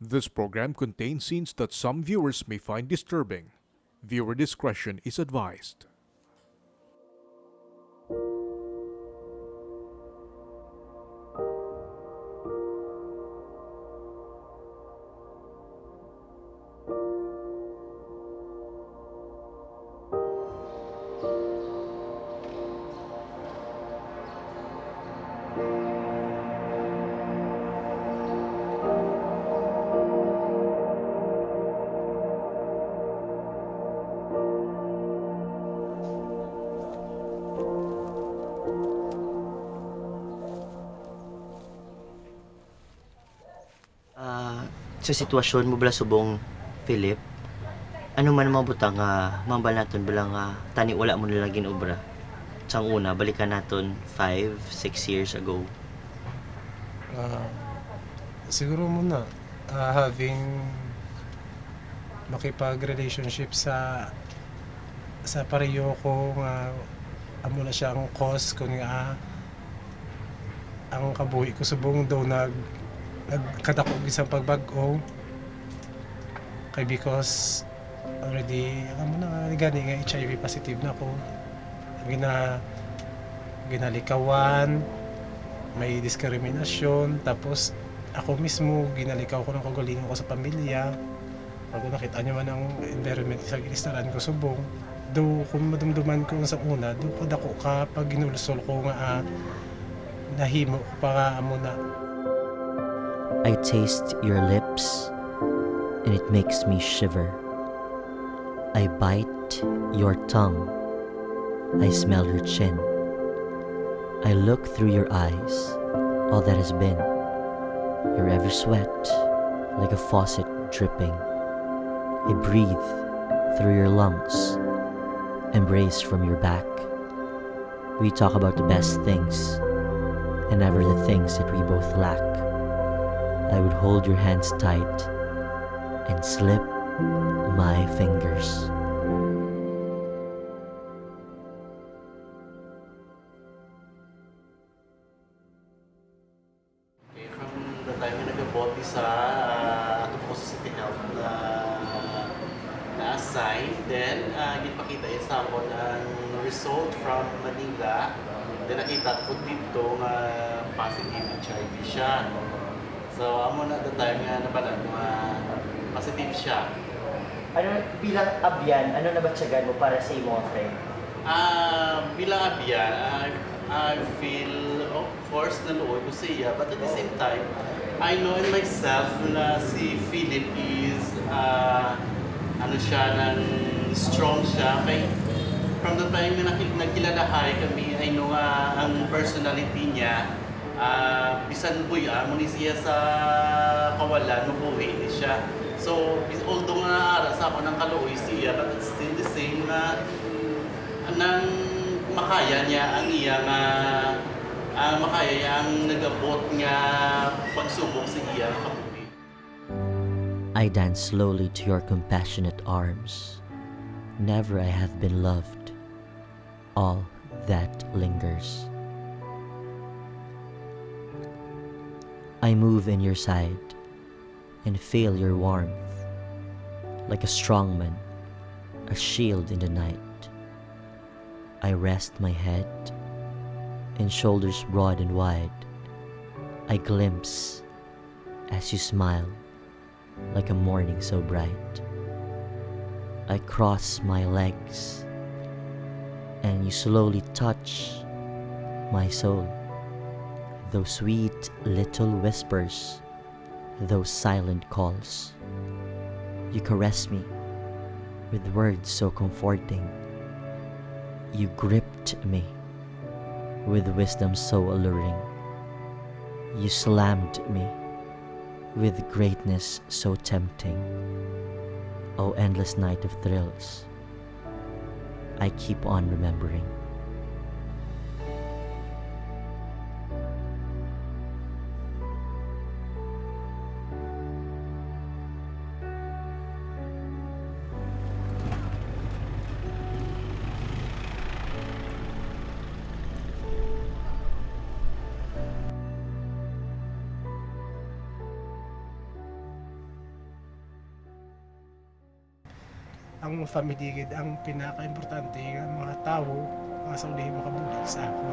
This program contains scenes that some viewers may find disturbing. Viewer discretion is advised. Sa sitwasyon mo bala subong Philip, ano man mabutang nga mambal naton bala nga tani wala mo nilagin obra. Sang una balikan naton 5, 6 years ago. Ah, siguro muna having makipag-relationship sa pareho ko nga amo na siyang cause kun nga ang kabuhi ko subong daw nagkadako isang pagbag-o kay because already amo na gani nga HIV positive na ako ginalikawan, may diskriminasyon, tapos ako mismo ginalikaw ko ng kagalingon ko sa pamilya. Bago nakita niyo man ang environment sa ginistaran ko subong, do kung madumduman ko sa una, do ko dako ka pag ginulsol ko nga nahimo ko pa amo na. I taste your lips, and it makes me shiver. I bite your tongue. I smell your chin. I look through your eyes, all that has been. Your every sweat, like a faucet dripping. I breathe through your lungs, embrace from your back. We talk about the best things, and never the things that we both lack. I would hold your hands tight and slip my fingers. Okay, from the time na nag-abot sa ato po sa City Health na-assign, then ginpakita yun sa ako ng result from Manila. Then nakita ko dito nga positive HIV siya. So, amo na the time nga nabalan nga positive siya. Ano, bilang abyan, ano na batyagan mo para sa iyong mga friend? Bilang abyan, I feel, of course, naluoy ko siya. But at the same time, I know in myself na si Philip is, ano siya, strong siya. Kaya from the time na nagkilalahay kami, I know nga ang personality niya, bisan buya, muni siya sa kawalan, mabuhi ni siya. So, although nga ara sa ako ng kaluoy siya, but it's still the same na nang makaya niya ang iya nga makaya niya ang nagabot nga pagsubok sa iya kabuhi. I dance slowly to your compassionate arms. Never I have been loved. All that lingers. I move in your side and feel your warmth, like a strong man, a shield in the night. I rest my head and shoulders broad and wide. I glimpse as you smile, like a morning so bright. I cross my legs and you slowly touch my soul. Those sweet little whispers, those silent calls. You caress me with words so comforting. You gripped me with wisdom so alluring. You slammed me with greatness so tempting. Oh, endless night of thrills, I keep on remembering. ang family gid ang pinaka-importante nga mga tao mga sa ulihin makabulig sa ako.